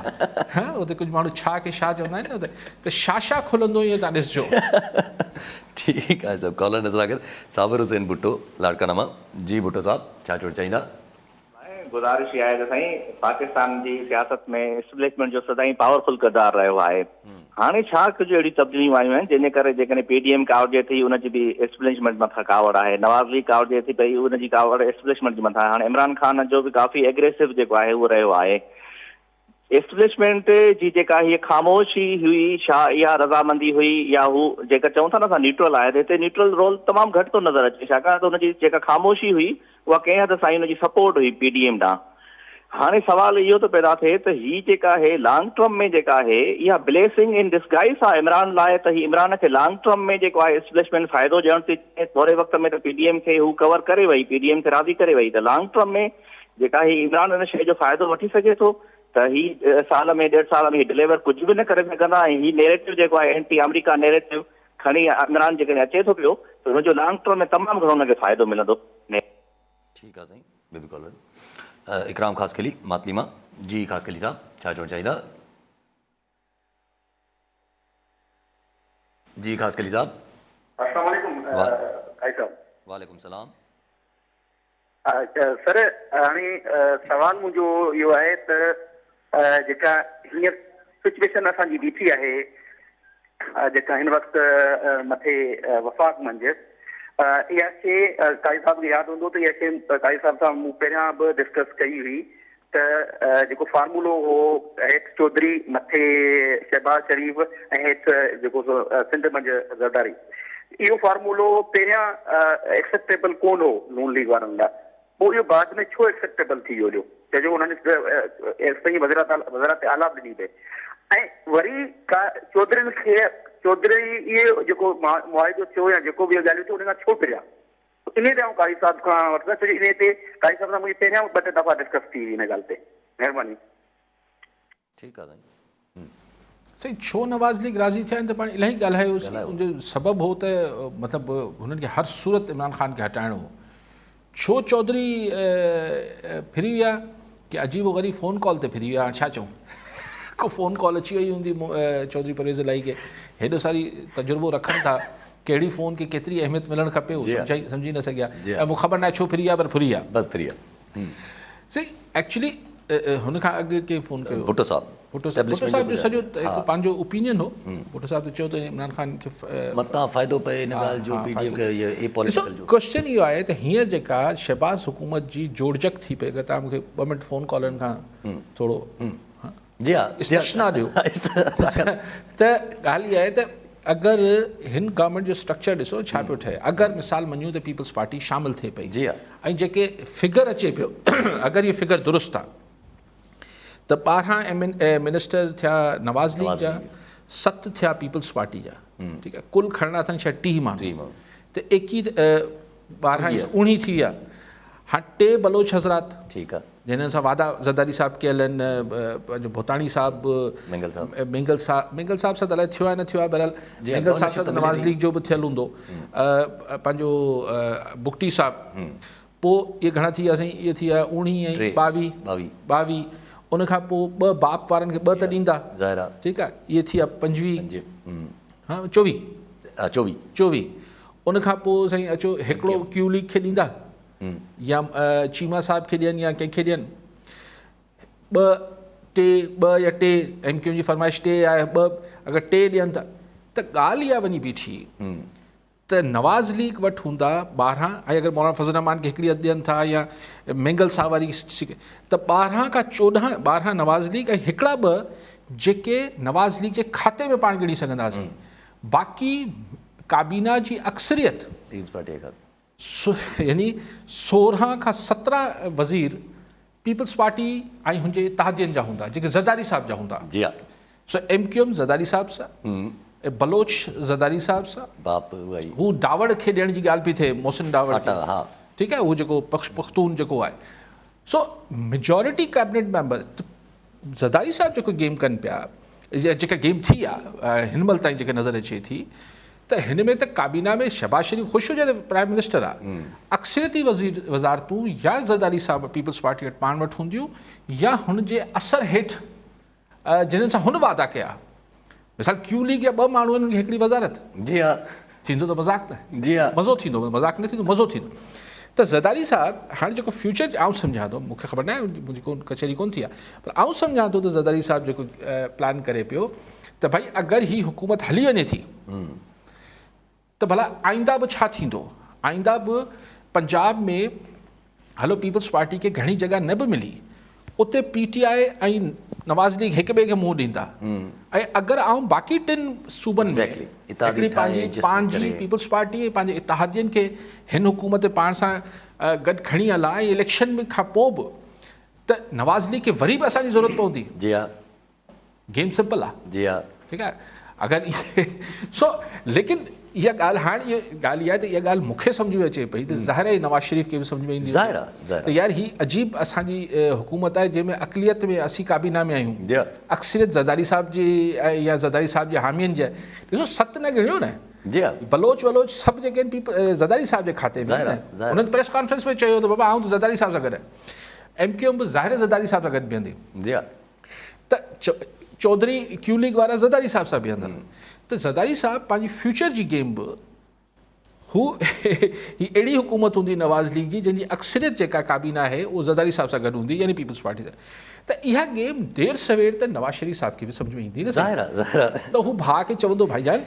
उते कुझु माण्हू छा के छा चवंदा आहिनि न, त शाशा खुलंदो ईअं तव्हां ॾिसजो। ठीकु आहे साहब, कॉलर नज़र आकर साबिर हुसैन भुट्टो लाड़काना मां। जी भुट्टो साहब, छा चवणु चाहींदा? गुज़ारिश इहा आहे त साईं, पाकिस्तान जी सियासत में एस्टेब्लिशमेंट जो सदाईं पावरफुल किरदारु रहियो आहे। हाणे छा कुझु अहिड़ी तब्दीलियूं आयूं आहिनि जंहिंजे करे जेकॾहिं PDM कावड़े थी, उनजी बि एस्टेब्लिशमेंट मथां कावड़ आहे, नवाज़ लीग कावड़े थी पई, उनजी कावड़ एस्टेब्लिशमेंट जे मथां। हाणे इमरान ख़ान जो बि काफ़ी एग्रेसिव जेको आहे उहो रहियो आहे। एस्टेब्लिशमेंट जी जेका हीअ ख़ामोशी हुई, छा इहा रज़ामंदी हुई, या हू जेका चऊं था न असां न्यूट्रल आहे, त हिते न्यूट्रल रोल तमामु घटि थो नज़र अचे, छाकाणि त हुनजी जेका ख़ामोशी हुई उहा कंहिं हद सां हुनजी सपोर्ट हुई PDM ॾांहुं। हाणे सवाल इहो थो पैदा थिए त हीअ जेका आहे लॉन्ग टर्म में जेका आहे इहा ब्लेसिंग इन डिस्गाइज़ आहे इमरान लाइ, त हीअ इमरान खे लॉन्ग टर्म में जेको आहे एस्टेब्लिशमेंट फ़ाइदो ॾियणु थी चाहे। थोरे वक़्त में त PDM खे हू कवर करे वई, PDM खे राज़ी करे वई, त लॉन्ग टर्म में जेका ही इमरान हिन शइ जो फ़ाइदो वठी सघे थो, त ही साल में 1.5 साल में ही डिलीवर कुझु बि न करे सघंदा। ऐं ही नैरेटिव जेको आहे एंटी अमेरिका नैरेटिव खणी इमरान जेकॾहिं अचे थो पियो, त हुनजो लॉन्ग टर्म में तमामु घणो हुनखे फ़ाइदो मिलंदो। ठीकु आहे साईं, ॿियो बि कॉलर इकराम ख़ासकली मातली मां। जी ख़ासकली साहब, छा चवणु चाहींदा? जी ख़ासकली साहब। अस्सलाम वालेकुम काई साहब। वालेकुम सलाम। सर हाणे सवाल मुंहिंजो इहो आहे त जेका हींअर सिचुएशन असांजी बीठी आहे, जेका हिन वक़्तु मथे वफ़ाक़ मंझि, इहा शइ काई साहिब खे यादि हूंदो त इहा शइ काई साहिब सां मूं पहिरियां बि डिस्कस कई हुई त जेको फार्मूलो हो हेठि चौधरी मथे शहबाज शरीफ़ ऐं हेठि जेको सिंध मंझि ज़रदारी, इहो फार्मूलो पहिरियां एक्सेप्टेबल कोन हो नून लीग वारनि लाइ, पोइ इहो बाद में छो एक्सेप्टेबल थी वियो जो छो हुननि सही वज़ारत आला बि ॾिनी पई। ऐं वरी चौधरीनि खे चौधरी इहो जेको मुआइदो थियो या जेको बि ॻाल्हियूं थियो उन खां छो फिरिया, इन ते आउं कारी साहिब खां वठंदुसि, छो इन ते कारी साहिब सां मुंहिंजी पहिरियां 2-3 दफ़ा डिस्कस थी हुई इन ॻाल्हि ते। महिरबानी। ठीकु आहे साईं। साईं छो नवाज़ लीग राज़ी थिया आहिनि त पाण इलाही ॻाल्हायोसीं, उनजो सबबु हो त मतिलबु हुननि खे हर सूरत इमरान ख़ान खे हटाइणो हो। छो चौधरी फिरी विया कि अजीब व ग़रीब फ़ोन कॉल ते फिरी विया, हाणे छा चऊं, को फ़ोन कॉल अची वई हूंदी चौधरी परवेज़ इलाही खे, हेॾो सारी तजुर्बो रखनि था, कहिड़ी फ़ोन खे केतिरी अहमियत मिलणु खपे उहो सम्झी न सघिया, ऐं मूंखे ख़बर न आहे छो फिरी विया, पर फिरी विया, बसि फिरी विया। सही एक्चुअली हुन खां अॻु कंहिं फ़ोन कयो, भुट्टो साहब भुट्टो साहब जो सॼो हिकु पंहिंजो ओपिनियन हो। भुट्टो साहब त चयो त इमरान ख़ान खे मतां फ़ाइदो पए इन ॻाल्हि जो, पीडीएम खे पॉलिटिकल जो। क्वेश्चन इहो आहे त हींअर जेका शहबाज़ हुकूमत जी जोड़जक थी पई, अगरि तव्हां मूंखे 2 मिंट फ़ोन कॉलनि खां थोरो जी हा इस्तिश्ना ॾियो त ॻाल्हि इहा आहे त अगरि हिन गवर्नमेंट जो स्ट्रक्चर ॾिसो छा पियो ठहे, अगरि मिसाल मञूं त पीपल्स पार्टी शामिलु थिए पई, जी हा, ऐं जेके फिगर अचे पियो अगरि इहो फिगर दुरुस्त आहे त 12 मिनिस्टर थिया नवाज़ लीग जा, 7 थिया पीपल्स पार्टी जा, ठीकु आहे, कुल खणणा अथनि शायदि 30 माण्हू, त 12 19 थी विया। हाणे 2 बलोच हज़रात, ठीकु आहे, जिन्हनि सां वादा ज़रदारी साहिब कयल आहिनि, पंहिंजो भोताणी साहिब, मिंगल साहिब सां त अलाए थियो आहे न थियो आहे, बहरहाल मिंगल साहिब सां त नवाज़ लीग जो बि थियलु हूंदो, पंहिंजो बुगटी साहिबु, पोइ इहे घणा थी विया साईं, इहे थी विया 19 ऐं 22, उनखां पोइ 2 बाप वारनि खे 2 त ॾींदा, ठीकु आहे, इहे थी विया 25, हा 24, उनखां पोइ साईं अचो हिकिड़ो क्यू लीग खे ॾींदा या चीमा साहिब खे ॾियनि या कंहिंखे ॾियनि, 2 या 2 MQ जी फरमाइश 2 आहे, 2 अगरि 2 ॾियनि त ॻाल्हि इहा वञी बीठी त नवाज़ लीग वटि हूंदा 12, ऐं अगरि मौलाना फज़ल रहमान खे हिकिड़ी ॾियनि था या मिंगल साहिब वारी त 12 खां 14, 12 नवाज़ लीग ऐं हिकिड़ा 2 जेके नवाज़ लीग जे खाते में पाण ॻणी सघंदासीं, बाक़ी काबीना जी अक्सरियत यानी 16 खां 17 वज़ीर पीपल्स पार्टी ऐं हुनजे इत्तेहादियुनि जा हूंदा, जेके ज़रदारी साहिब जा हूंदा, जी हा, सो MQM ज़रदारी साहिब सां, बलोच ज़रदारी साहिब सां, हू डावड़ खे ॾियण जी ॻाल्हि पई थिए, मोहसिन डावड़, ठीकु आहे, उहो जेको पख्तून जेको आहे, so majority cabinet member Zardari साहिब जेको गेम कनि पिया, जेका गेम थी आहे हिन महिल ताईं जेके नज़र अचे थी, त हिन में त काबीना में शहबाज शरीफ़ ख़ुशि हुजे त प्राइम मिनिस्टर आहे, अक्सरियती वज़ारतूं या ज़रदारी साहिब पीपल्स पार्टी वटि पाण वटि हूंदियूं या हुनजे असर हेठि जिन्हनि सां हुन वादा कया, मिसाल क्यू लीग या 2 माण्हू आहिनि, हिकिड़ी वज़ारत, जी हा, थींदो त मज़ाक न, जी हा, मज़ो थींदो, मज़ाक न थींदो, मज़ो थींदो। त ज़रदारी साहिब हाणे जेको फ्यूचर आउं सम्झां थो, मूंखे ख़बर न आहे, मुंहिंजी कोन कचहरी कोन थी आहे, पर आउं सम्झां थो त ज़रदारी साहिब जेको प्लान करे पियो त भई अगरि ही हुकूमत हली वञे थी त भला आईंदा बि छा थींदो, आईंदा बि पंजाब में हलो पीपल्स पार्टी खे घणी जॻह न बि मिली, उते PTI ऐं नवाज़ लीग हिक ॿिए खे मुंहुं ॾींदा, ऐं अगरि आउं बाक़ी 3 सूबनि में हिकिड़ी पंहिंजी पीपल्स पार्टी ऐं पंहिंजे इत्तेहादियुनि खे हिन हुकूमत पाण सां गॾु खणी हलां ऐं इलेक्शन खां पोइ बि त नवाज़ लीग खे वरी बि असांजी ज़रूरत पवंदी, जी हा, गेम सिंपल आहे, जी हा, ठीकु आहे, अगरि सो लेकिन इहा ॻाल्हि हाणे इहा ॻाल्हि इहा आहे त इहा ॻाल्हि मूंखे सम्झ में अचे पई त ज़ाहिर आहे नवाज़ शरीफ़ खे बि सम्झ में ईंदी त यार ही अजीब असांजी हुकूमत आहे जंहिंमें अक़लियत में असीं काबीना में आहियूं, अक्सरियत ज़रदारी साहिब जी या ज़रदारी साहिब जे हामियुनि जे, ॾिसो 7 न ॻणियो न, जी हा, बलोच वलोच सभु जेके आहिनि ज़रदारी साहिब जे खाते में, हुननि प्रेस कॉन्फ्रेंस में चयो त बाबा आउं त ज़रदारी साहिब सां गॾु, MQM बि ज़ाहिर ज़रदारी साहिब सां गॾु बीहंदी, जी हा, त चौधरी क्यू लीग वारा ज़रदारी साहिब सां बीहंदा, त ज़रदारी साहिब पंहिंजी फ्यूचर जी गेम बि हू ही अहिड़ी हुकूमत हूंदी नवाज़ लीग जी जंहिंजी अक्सरियत जेका काबीना आहे उहो ज़रदारी साहिब सां गॾु हूंदी, यानी पीपल्स पार्टी सां, त इहा गेम देर सवेर त नवाज़ शरीफ़ साहिब खे बि सम्झ में ईंदी न, त हू भाउ खे चवंदो भाईजान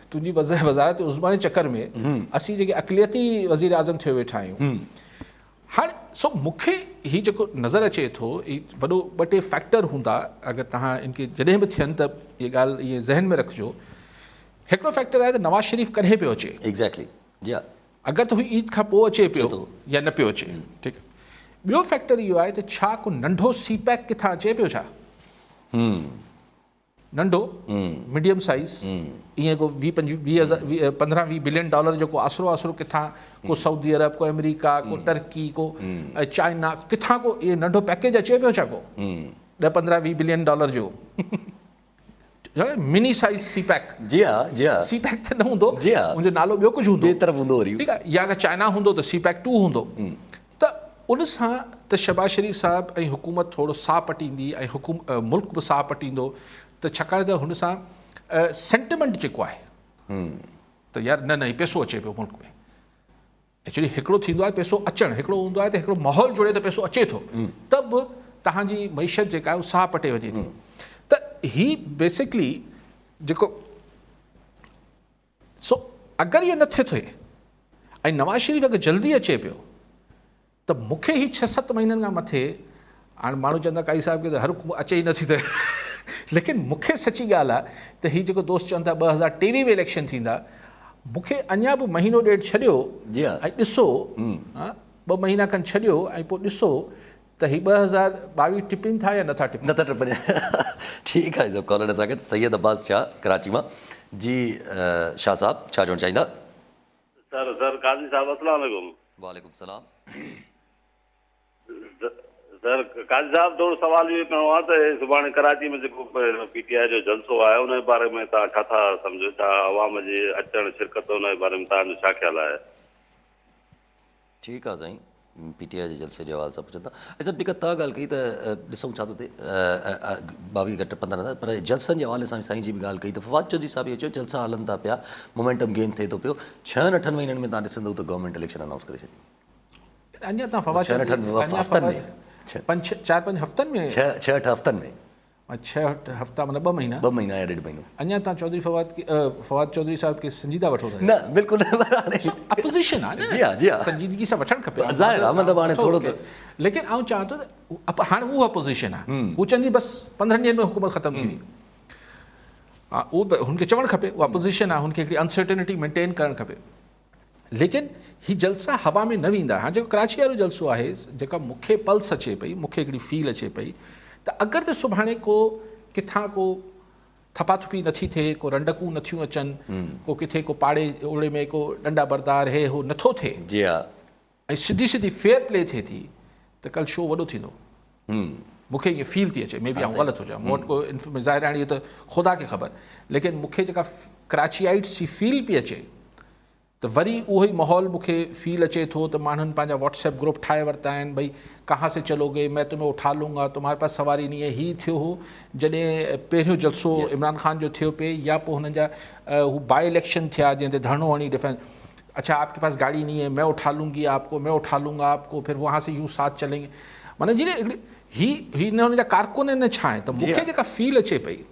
तुंहिंजी वज़ारत उज़्मा जे चकर में असीं जेके अक़लियती वज़ीर आज़म थियो वेठा आहियूं, हाणे सो मूंखे हीउ जेको नज़र अचे थो वॾो ॿ टे फैक्टर हूंदा अगरि तव्हां इनखे जॾहिं बि थियनि त इहा ॻाल्हि इहे ज़हन में रखिजो। हिकिड़ो फैक्टर आहे त नवाज़ शरीफ़ कॾहिं पियो अचे, एग्जैक्टली जी हा, अगरि त हू ईद खां पोइ अचे पियो या न पियो अचे, ठीकु आहे। ॿियो फैक्टर इहो आहे त छा को नंढो सी पैक किथां अचे पियो छा, नंढो मीडियम साइज़ ईअं को 15-20 बिलियन डॉलर जेको आसरो किथां को सऊदी अरब, को अमेरिका, को टर्की, को चाइना, किथां को इहो नंढो पैकेज अचे पियो छा को 10-15-20 बिलियन डॉलर जो मिनी साइज़ सी पैक। जी हा सी पैक त न हूंदो, जी हा, मुंहिंजो नालो ॿियो कुझु हूंदो, ॿिए तरफ़ हूंदो वरी, ठीकु आहे। या अगरि चाइना हूंदो त सी पैक 2 हूंदो। त उन सां त शहबाज शरीफ़ साहिबु ऐं हुकूमत थोरो साह पटींदी ऐं मुल्क बि साह पटींदो, त छाकाणि त हुन सां सेंटिमेंट जेको आहे त यार न हीउ पैसो अचे पियो मुल्क में। एक्चुअली हिकिड़ो थींदो आहे पैसो अचणु, हिकिड़ो हूंदो आहे त हिकिड़ो माहौल जुड़े त पैसो अचे थो, त बि तव्हांजी मईशत जेका आहे उहा साह पटे वञे थी। त हीउ बेसिकली जेको सो अगरि इहो न थिए ऐं नवाज़ शरीफ़ अगरि जल्दी अचे पियो त मूंखे हीउ 6-7 महीननि खां मथे, हाणे माण्हू चवंदा काई साहिब खे त हर अचे ई नथी त लेकिन मूंखे सची ॻाल्हि आहे त हीउ जेको दोस्त चवनि था 2023 में इलेक्शन थींदा, मूंखे अञा बि महीनो ॾेढ छॾियो ऐं ॾिसो, 2 महीना खनि छॾियो ऐं पोइ ॾिसो त हीउ 2022 टिपिन था या नथा टिपनि। ठीकु आहे, कॉलर असांखे सैयद अब्बास शाह कराची मां। जी शाह साहब छा चवणु चाहींदा? सर काज़ी साहब अस्सलाम वालेकुम। वालेकुम सलाम। सर काज़ी साहब थोरो सवाल इहो करिणो आहे त सुभाणे कराची में जेको PTI जो जलसो आहे उन जे बारे में तव्हां छा था सम्झो, छा अवाम जे अचणु शिरकत उन जे बारे में तव्हांजो छा ख़्यालु आहे? ठीकु आहे साईं, PTI जे जलसे जो हवाले सां पुछनि था। ऐं जेका तव्हां ॻाल्हि कई त ॾिसूं छा थो थिए, 22 घटि 15 न, पर जलसनि जे हवाले सां साईं जी बि ॻाल्हि कई त फवाद चौधरी साहिब इहो चयो जलसा हलनि था पिया, मोमेंटम गेन थिए थो पियो। 6-8 महीननि में तव्हां ॾिसंदव त गवर्नमेंट इलेक्शन अनाउंस करे छॾी। अञा तव्हां फवाद 4-5 हफ़्तनि में 6-8 हफ़्तनि में 6 हफ़्ता मतलब 2 महीना 2 महीना या 1.5 महीनो अञा तव्हां चौधरी फवाद चौधरी साहिब खे संजीदा वठो था? न बिल्कुलु न, अपोज़िशन आहे न। जी हा जी हा, संजीदगी सां वठणु खपे ज़ाहिर आहे, मतिलबु हाणे थोरो त, लेकिन आउं चाहियां थो त हाणे उहा अपोज़िशन आहे, हू चवंदी बसि 15 ॾींहंनि में हुकूमत ख़तमु थी वई। हा, उहो हुनखे चवणु खपे, उहा अपोज़िशन आहे, हुनखे हिकिड़ी अनसर्टेनिटी मेंटेन करणु खपे। लेकिन ही जलसा हवा में न वेंदा। हाणे जेको कराची वारो जलसो आहे, जेका मूंखे पल्स अचे पई, मूंखे हिकिड़ी फील अचे पई त अगरि त सुभाणे को किथां को थपाथुपी नथी थिए, को रंडकूं नथियूं अचनि, को किथे को पाड़े ओड़े में को डंडा बरदार हे हो नथो थिए, जी हा, ऐं सिधी फेयर प्ले थिए थी, त कल्ह शो वॾो थींदो। मूंखे ईअं फील थी अचे, मे बी आउं ग़लति हुजां, मूं वटि को ज़ाहिर आहे इहो त ख़ुदा खे ख़बर, लेकिन मूंखे जेका कराचीआइट्स जी फील पई अचे त वरी उहो ई माहौल मूंखे फील अचे थो त माण्हुनि पंहिंजा व्हाट्सएप ग्रुप ठाहे वरिता आहिनि, भई कहाँ से चलोगे, मैं तुम्हें उठा लूँगा, तुम्हारे पास सवारी नहीं है। हीउ थियो हो जॾहिं पहिरियों जलसो इमरान ख़ान जो थियो पे, या पोइ हुननि जा हू बाई इलेक्शन थिया जंहिं ते धरणो हणी डिफेंस, अच्छा आपके पास गाड़ी नहीं है, मैं उठा लूँगी आपको, मैं उठा लूँगा आपको, फिर वहाँ से यूँ साथ चलेंगे। माना जी ही न हुनजा कारकुन न छा आहे, त मूंखे जेका फील अचे पई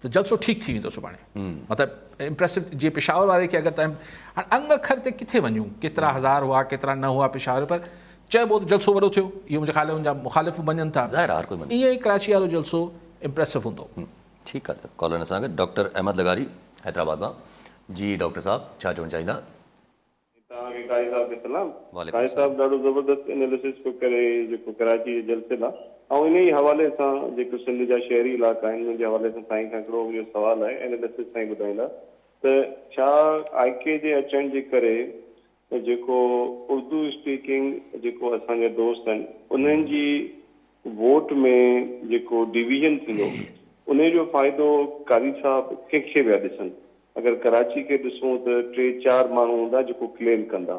त जलसो ठीकु थी वेंदो सुभाणे। मतिलबु इम्प्रेसिव, जीअं पेशावर वारे खे अगरि तव्हां हाणे अंग अखर ते किथे वञूं, केतिरा हज़ार हुआ केतिरा न हुआ पेशावर, पर चइबो त जलसो वॾो थियो, इहो मुंहिंजे ख़्याल हुनजा मुखालिफ़ मञनि था, ईअं ई कराची वारो जलसो इम्प्रेसिव हूंदो। ठीकु आहे, कॉलर असां गॾु डॉक्टर अहमद लगारी हैदराबाद मां। जी डॉक्टर साहब छा चवणु चाहींदा? तव्हांखे काई साहब खे सलाम। काई साहब ॾाढो ज़बरदस्त एनालिसिस पियो करे जेको कराची जे जलसे लाइ, ऐं इन ई हवाले सां जेको सिंध जा शहरी इलाइक़ा आहिनि उनजे हवाले सां साईं खां हिकिड़ो इहो सुवालु आहे, एनालिसिस साईं ॿुधाईंदा त छा IK जे अचण जे करे जेको उर्दू स्पीकिंग जेको असांजा दोस्त आहिनि उन्हनि जी वोट में जेको डिवीजन थींदो उन जो फ़ाइदो कारी साहब कंहिंखे विया ॾिसनि? अगरि कराची खे ॾिसूं त 3-4 माण्हू हूंदा जेको क्लेम कंदा,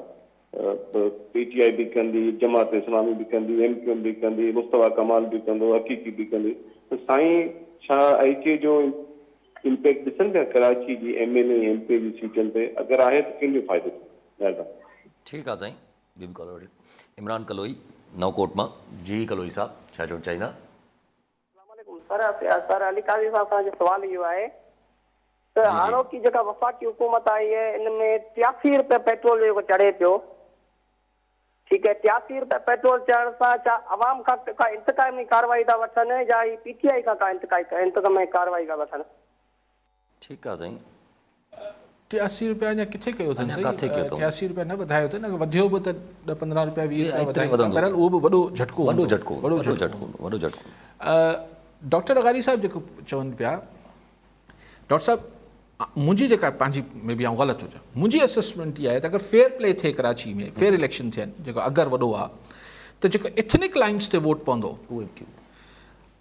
PTI बि कंदी, जमात इस्लामी बि कंदी, MQM बि कंदी, मुस्तफा कमाल बि कंदो, हकीकी बि कंदी, त साईं छा IK जो इम्पैक्ट ॾिसनि पिया कराची जी MLA MP जी सीटनि ते? अगरि आहे त कंहिंजो फ़ाइदो? महिरबानी। ठीकु आहे साईं, ॿी बि कॉलर इमरान कलोई नवकोट मां। जी कलोई साहब छा चवणु चाहींदा? सर अली काज़ी साहब सां जो सुवाल इहो आहे त हाणोकी जेका वफ़ाक़ी हुकूमत आई आहे इन में 83 रुपए पेट्रोल जेको चढ़े पियो, ठीकु आहे, 83 रुपया पेट्रोल चढ़ण सां छा आवाम खां का इंतकामी कार्रवाई था वठनि या ही PTI खां का इंतकामी कार्रवाई था वठनि? ठीकु आहे साईं। 83 रुपया अञा किथे कयो अथनि अञा किथे कयो अथऊं? 83 रुपया न वधायो अथनि, अगरि वधियो बि त 10-15 रुपया 20 रुपया एतिरे वधायो, वधंदो। बहरहाल उहो बि वॾो झटको वॾो हूंदो। झटको वॾो झटको। डॉक्टर अगारी साहब जेको चवनि पिया, डॉक्टर साहब मुंहिंजी जेका पंहिंजी में बि आउं ग़लति हुजां, मुंहिंजी असेसमेंट इहा आहे त अगरि फेयर प्ले थिए कराची में, फेयर इलेक्शन थियनि, जेको अगरि वॾो आहे त जेको एथनिक लाइन्स ते वोट पवंदो,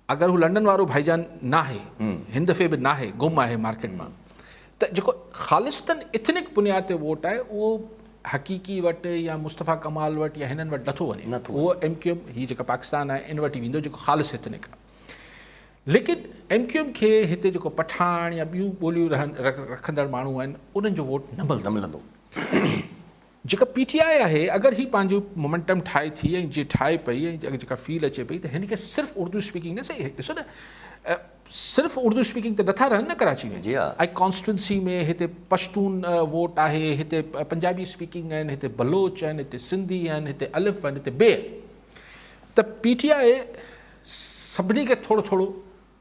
अगरि हू लंडन वारो भाईजान न आहे, हिन दफ़े बि न आहे, गुम आहे मार्केट मां, त जेको ख़ालिस्तन एथनिक बुनियाद ते वोट आहे उहो हक़ीक़ी वटि या मुस्तफ़ा कमाल वटि या हिननि वटि नथो वञे, उहो MQM हीअ जेका पाकिस्तान आहे इन वटि ई वेंदो जेको ख़ालिस एथनिक आहे। लेकिन MQM खे हिते जेको पठान या ॿियूं ॿोलियूं रखंदड़ माण्हू आहिनि उन्हनि जो वोट न मिलंदो। जेका PTI आहे, अगरि ही पंहिंजो मोमेंटम ठाहे थी ऐं जीअं ठाहे पई ऐं जेका फील अचे पई त हिन खे सिर्फ़ु उर्दू स्पीकिंग न सही, ॾिसो न सिर्फ़ु उर्दू स्पीकिंग त नथा रहनि न कराची में, ऐं कॉन्स्टिट्यूंसी में हिते पश्तून वोट आहे, हिते पंजाबी स्पीकिंग आहिनि, हिते बलोच आहिनि, हिते सिंधी आहिनि, हिते अलिफ आहिनि, हिते बे, त PTI सभिनी खे थोरो थोरो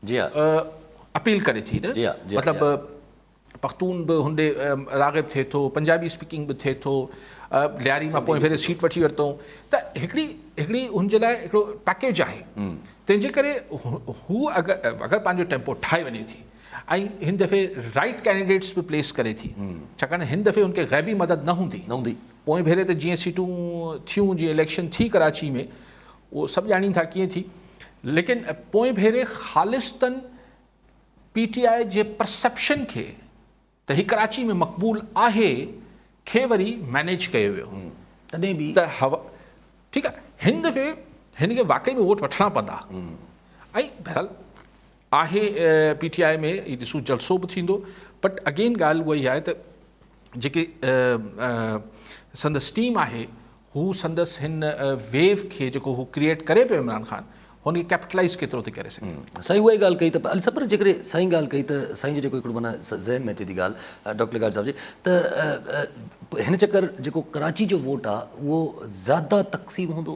अपील करे थी न, मतिलबु पख्तून बि हुंडे राग़िब थिए थो, पंजाबी स्पीकिंग बि थिए थो, लियारी मां पोइ भेरे सीट वठी वरितऊं, त हिकिड़ी हुनजे लाइ हिकिड़ो पैकेज आहे। तंहिंजे करे हू अगरि पंहिंजो टेम्पो ठाहे वञे थी ऐं हिन दफ़े राइट कैंडिडेट्स बि प्लेस करे थी, छाकाणि हिन दफ़े हुनखे ग़ैबी मदद न हूंदी। पोइ भेरे त जीअं सीटूं थियूं, जीअं इलेक्शन थी कराची में, उहो सभु ॼाणीनि था कीअं थी, लेकिन पोइ भेरे ख़ालिस्तन PTI जे परसेप्शन खे त ही कराची में मक़बूल आहे खे वरी मैनेज कयो वियो, तॾहिं बि त हवा ठीकु आहे, हिन दफ़े हिन खे वाक़ई में वोट वठणा पवंदा, ऐं बहरहाल आहे PTI में ही ॾिसूं जलसो बि थींदो, बट अगेन ॻाल्हि उहा ई आहे त जेके संदसि टीम आहे हू संदसि हिन वेव खे जेको हू क्रिएट करे पियो इमरान ख़ान, हुनखे कैपिटलाइज़ केतिरो थी करे सघे। साईं उहा ई ॻाल्हि कई त अल सफ़र जेकॾहिं साईं ॻाल्हि कई त साईं जो जेको हिकिड़ो माना ज़हन में अचे थी ॻाल्हि डॉक्टर गार्ड साहब जी, त हिन चकर जेको कराची जो वोट आहे उहो ज़्यादा तक़सीम हूंदो,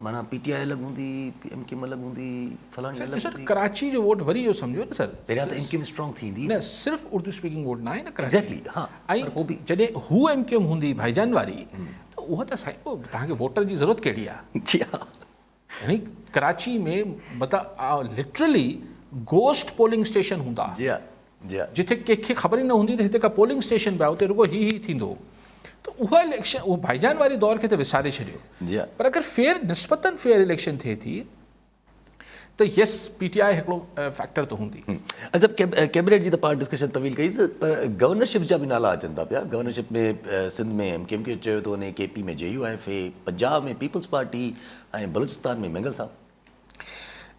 माना PTI अलॻि हूंदी, MQM अलॻि हूंदी, फलाणी अलॻि हूंदी। कराची जो वोट वरी इहो सम्झो न सर, पहिरियां त MQM स्ट्रॉन्ग थींदी न, सिर्फ़ु उर्दू स्पीकिंग वोट न आहे न कराची। एक्ज़ैक्टली, हा, ऐं जॾहिं हू MQM हूंदी भाईजान वारी, त उहा त साईं तव्हांखे वोटर जी ज़रूरत कहिड़ी आहे? जी हा, यानी कराची में मतिलबु लिटरली गोस्ट पोलिंग स्टेशन हूंदा, जिथे कंहिंखे ख़बर ई न हूंदी त हिते का पोलिंग स्टेशन पिया, उते रुगो ही थींदो, त उहा इलेक्शन उहो भाईजान वारे दौर खे त विसारे छॾियो। पर अगरि फेयर निस्बतन फेयर इलेक्शन थिए थी त यस PTI हिकिड़ो फैक्टर त हूंदी। अच्छा, कैबिनेट जी त पाण डिस्कशन तवील कईसीं, पर गवर्नरशिप जा बि नाला अचनि था पिया। गवर्नरशिप में सिंध में MQM खे चयो थो वञे, KP में JUIFA, पंजाब में पीपल्स पार्टी ऐं बलूचिस्तान में मंगल साहब।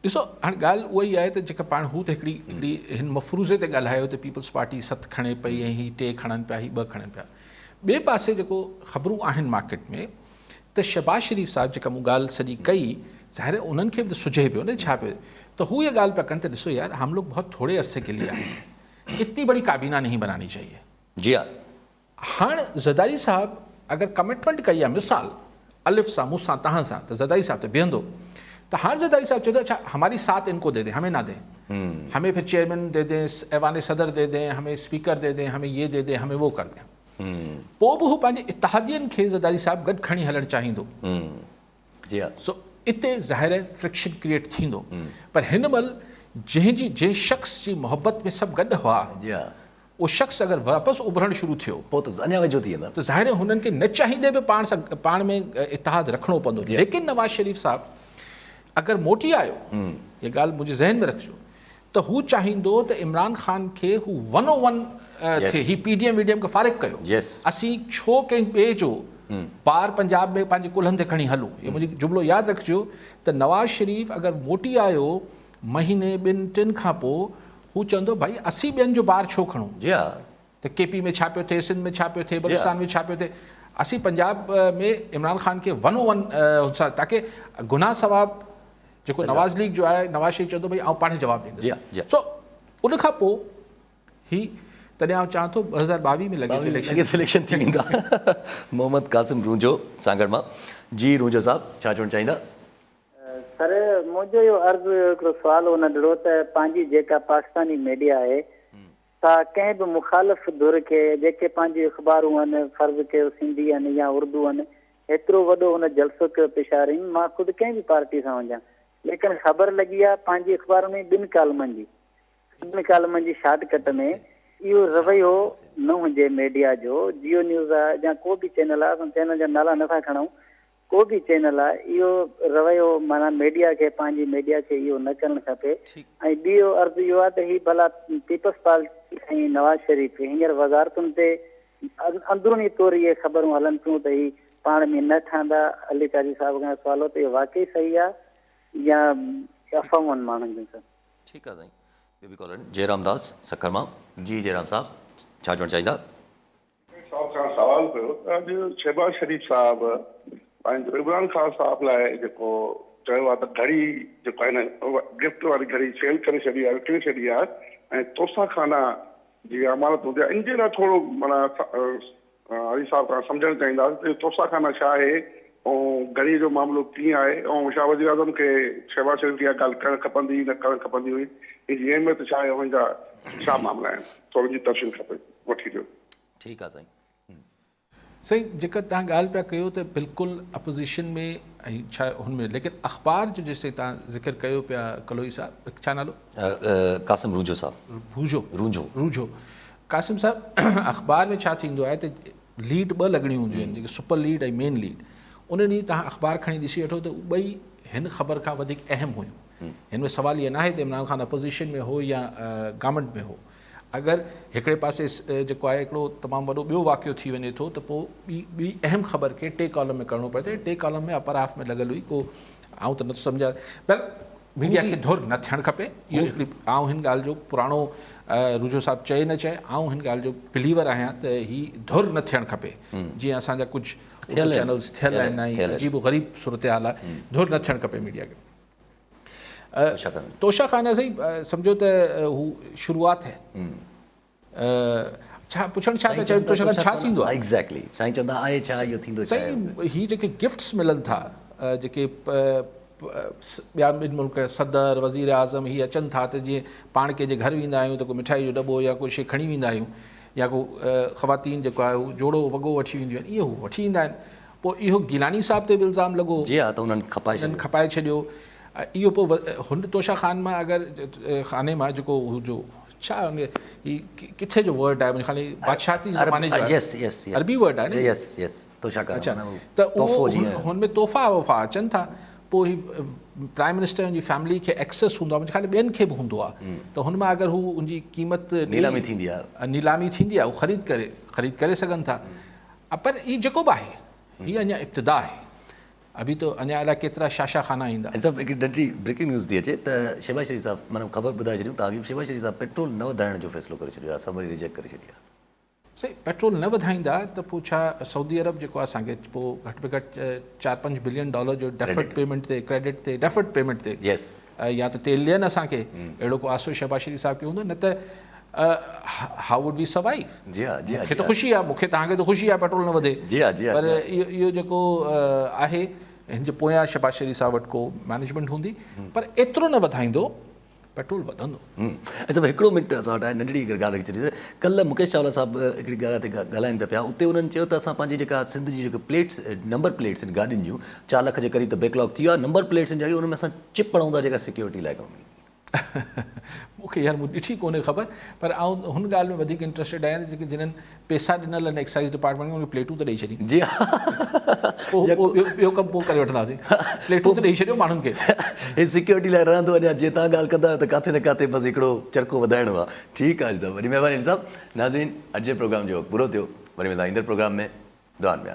ॾिसो हाणे ॻाल्हि उहा ई आहे त जेका पाण हू त हिकिड़ी हिन मफ़रूज़े ते ॻाल्हायो त पीपल्स पार्टी 7 खणे पई ऐं हीअ 2 खणनि पिया, हीअ 2 खणनि पिया। ॿिए पासे जेको ख़बरूं आहिनि मार्केट में त शहबाज शरीफ़ साहब जेका मूं ॻाल्हि सॼी कई, ज़ाहिर उन्हनि खे बि त सुझे पियो न छा पियो, त हू इहा ॻाल्हि पिया कनि त ॾिसो यार, हम लोग बहुत थोड़े अरसे के लिए आए, इतनी बड़ी काबीना नहीं बनानी चाहिए। जी हाँ, हाणे ज़रदारी साहब अगरि कमिटमेंट कई आहे, मिसाल अलिफ सां मूंसां तव्हां सां, त ज़रदारी साहब त बीहंदो, तो हार ज़रदारी साहब चौधरी अच्छा हमारी साथ इनको दे दें, हमें ना दें, हमें फिर चेयरमैन दे दें, ऐवान सदर दे दें, हमें स्पीकर दे दें, हमें ये दे दें, हमें वो कर दें। पोइ बि हू पंहिंजे इत्तेहादियनि खे ज़रदारी साहब गॾु खणी हलणु चाहींदो। जी हा, सो इते ज़ाहिर फ्रिक्शन क्रिएट थींदो, पर हिन महिल जंहिं शख़्स जी मोहबत में सभु गॾु हुआ, उहो शख़्स अगरि वापसि उभरणु शुरू थियो पोइ त अञा वेझो थी वेंदा, त ज़ाहिर हुननि खे न चाहींदे बि पाण में इतिहाद रखिणो पवंदो। लेकिन नवाज़ शरीफ़ साहब अगरि मोटी आयो, ये ॻाल्हि मुंहिंजे ज़हन में रखिजो, त हू चाहींदो त इमरान ख़ान खे हू 101 थिए, ही PDM वीडियम खे फ़ारिग़ कयो। असीं छो कंहिं ॿिए जो पार पंजाब में पंहिंजे कुल्हनि ते खणी हलूं, इहो मुंहिंजी जुमिलो यादि रखिजो त नवाज़ शरीफ़ अगरि मोटी आयो महीने 2-3 खां पोइ, हू चवंदो भाई असीं ॿियनि जो बार छो खणूं, त KP में छा पियो थिए, सिंध में छा पियो थिए, बलूचिस्तान में छा पियो थिए, असीं पंजाब में इमरान ख़ान खे 101 सां, ताकी गुनाह सवाब जेको नवाज़ लीग जो आहे, नवाज़ शरीफ़ चवंदो भई आउं पाण जवाबु ॾींदुसि। सो उन खां पोइ ही तॾहिं आउं चाहियां थो 2022 में लॻे इलेक्शन थी वेंदा। मोहम्मद कासिम रूंझो सांगड़ मां। जी रूंझो साहब, छा चवणु चाहींदा? सर, मुंहिंजो इहो अर्ज़ु हिकिड़ो सुवालु हुन ॾिनो त पंहिंजी जेका पाकिस्तानी मीडिया आहे सा कंहिं बि मुखालिफ़ धुर खे जेके पंहिंजी अख़बारूं आहिनि, फर्ज़ कयो सिंधी आहिनि या उर्दू आहिनि, एतिरो वॾो हुन जलसो कयो पेशावर में। मां ख़ुदि कंहिं बि पार्टी सां वञा, लेकिन ख़बर लॻी आहे पंहिंजी अख़बार में 2 कालमनि जी शॉर्टकट में इहो रवैयो न हुजे मीडिया जो। जियो न्यूज़ आहे या को बि चैनल आहे, असां चैनल जा नाला नथा खणूं, को बि चैनल आहे, इहो रवैयो माना मीडिया खे, पंहिंजी मीडिया खे इहो न करणु खपे। ऐं ॿियो अर्ज़ु इहो आहे त हीअ भला पीपल्स पार्टी ऐं नवाज़ शरीफ़ हींअर वज़ारतुनि ते अंदरूनी तौर इहे ख़बरूं हलनि पियूं त हीअ पाण में न ठहंदा। अली काजी साहिब खां सवाल त इहो वाक़ई सही आहे या अफ़वाहूं आहिनि माण्हुनि जूं? सर ठीकु आहे साईं। ॿियो बि कॉलर जयराम दास सखर मां। जी जयराम साहब, छा चवणु चाहींदा? साहब खां सवाल कयो त अॼु शहबाज शरीफ़ साहिबु पंहिंजो इमरान ख़ान साहिब लाइ जेको चयो आहे त घड़ी जेको आहे न गिफ्ट वारी घड़ी सेल करे छॾी आहे, विकिणे छॾी आहे, ऐं तोसा खाना जी अमानत हूंदी आहे। इन जे लाइ थोरो माना अली साहिब खां सम्झणु चाहींदासीं त तोसा खाना छा आहे ऐं घड़ी जो मामिलो कीअं आहे, ऐं छा वज़ीर आज़म खे शहबाज शरीफ़ इहा ॻाल्हि करणु खपंदी न करणु खपंदी हुई, जी अहमियत छा आहे, हुनजा छा मामला आहिनि, थोरो जी तफ़सील खपे, वठी ॾियो। ठीकु आहे साईं। सही, जेका तव्हां ॻाल्हि पिया कयो त बिल्कुलु अपोज़िशन में ऐं छा हुनमें, लेकिन अख़बार जो जेसिताईं तव्हां ज़िक्र कयो पिया कलोई साहब, छा नालो? कासिम रूंझो साहब। रूंझो कासिम साहब, अख़बार में छा थींदो आहे त लीड 2 लॻणियूं हूंदियूं आहिनि, जेके सुपर लीड ऐं मेन लीड। उन ॾींहुं तव्हां अख़बार खणी ॾिसी वठो त ॿई हिन ख़बर खां वधीक अहम हुयूं। हिन में सुवाल इहो न आहे त इमरान ख़ान अपोज़िशन में हो या गवर्नमेंट में हो। अगरि हिकिड़े पासे जेको आहे हिकिड़ो तमामु वॾो ॿियो वाक़ियो थी वञे थो त पोइ ॿी अहम ख़बर खे 2 कॉलम में करिणो पए थो। 2 कॉलम में अपर हाफ में लॻल हुई, को आउं त नथो सम्झां, पर मीडिया खे धुर न थियणु खपे। इहो हिकिड़ी आउं हिन ॻाल्हि जो पुराणो रूझो साहिबु चए न चए, आउं हिन ॻाल्हि जो बिलीवर आहियां त हीअ धुर न थियणु खपे। जीअं असांजा कुझु चैनल्स थियल आहिनि ऐं अजीब ग़रीब सूरत हाल आहे, धुर न थियणु खपे मीडिया खे। तोशा खाना सही सम्झो त हू शुरूआत है। छा पुछणु छा पिया चाहियो, तोशा खाना छा थींदो आहे? एग्ज़ैक्टली साईं चवंदा आहे छा इहो थींदो? साईं, हीअ जेके गिफ्ट्स मिलनि था, जेके ॿिया ॿिनि मुल्क सदर वज़ीर आज़म हीअ अचनि था त जीअं पाण कंहिंजे घर वेंदा आहियूं त को मिठाई जो दॿो या कोई शइ खणी वेंदा आहियूं, या को ख़वातीन जेको आहे हू जोड़ो वॻो वठी वेंदियूं आहिनि, इहो हू वठी ईंदा आहिनि। पोइ इहो गिलानी साहिब ते बि इल्ज़ाम लॻो, जी हा, त उन्हनि खपाए छॾियो। इहो पोइ हुन तोशा खान मां अगरि खाने मां जेको हू जो छा हीअ किथे जो वर्ड आहे, मुंहिंजे ख़्याल बादशाहती ज़माने जो अरबी वर्ड आहे न, त उहो हुनमें तोहफ़ा वफ़ा अचनि था। पोइ ही प्राइम मिनिस्टर जी फैमिली खे एक्सेस हूंदो आहे, मुंहिंजे ख़्याल ॿियनि खे बि हूंदो आहे, त हुन मां अगरि हू उनजी क़ीमत नीलामी थींदी आहे, हू ख़रीद करे सघनि था। पर इहो जेको बि आहे हीअ अञा इब्तिदा आहे, अभी तो अञा अलाए केतिरा शाशा खाना ईंदा। सभु हिकिड़ी नंढी ब्रेकिंग न्यूज़ थी अचे त शहबाज शरीफ़ साहिब माना ख़बर ॿुधाए छॾियूं तव्हांखे, शहबाज शरीफ़ साहिब पेट्रोल न वधाइण जो फ़ैसिलो करे छॾियो आहे, समरी रिजेक्ट करे छॾी आहे। सही, पेट्रोल न वधाईंदा त पोइ छा सऊदी अरब जेको आहे असांखे पोइ घटि में घटि $4-5 बिलियन जो डेफर्ड पेमेंट ते, क्रेडिट ते, डेफर्ड पेमेंट ते या त तेल ॾियनि असांखे, अहिड़ो को आसो शहबाज शरीफ़ साहिब खे हूंदो, न त हाउ वुड वी सर्वाइव। मूंखे त ख़ुशी आहे, मूंखे तव्हांखे त ख़ुशी आहे पेट्रोल न वधे, पर इहो जेको आहे हिन जे पोयां शहबाज शरीफ़ साहिब वटि को मैनेजमेंट हूंदी, पर एतिरो न वधाईंदो पेट्रोल वधंदो। अच्छा, हिकिड़ो मिंट असां वटि आहे, नंढड़ी ॻाल्हि अची छॾी। कल्ह मुकेश चावला साहिबु हिकिड़ी ॻाल्हि ते ॻाल्हाइनि पिया, उते उन्हनि चयो त असां पंहिंजी जेका सिंध जी जेके प्लेट्स नंबर प्लेट्स आहिनि गाॾियुनि जूं 4 लख जे क़रीब त बैकलॉग थी वियो आहे, नंबर प्लेट्स आहिनि हुन में असां चिप पढ़ूं था जेका सिक्योरिटी लाइ कमु ईंदी। मूंखे यार ॾिठी कोन्हे ख़बर, पर आउं हुन ॻाल्हि में वधीक इंट्रस्टेड आहियां जेके जिन्हनि पैसा ॾिनल आहिनि एक्साइज़ डिपार्टमेंट में, उन्हनि प्लेटूं त ॾेई छॾी। जी हा, ॿियो कमु पोइ करे वठंदासीं, प्लेटूं त ॾेई छॾियो माण्हुनि खे। हे सिक्योरिटी लाइ रहंदो अञा, जीअं तव्हां ॻाल्हि कंदा आहियो त किथे न किथे बसि हिकिड़ो चरको वधाइणो आहे। ठीकु आहे साहिबु, वॾी महिरबानी साहिबु। नाज़रीन, अॼु जे प्रोग्राम जो पूरो थियो, वरी मिलंदा ईंदड़ प्रोग्राम में। दुआनि में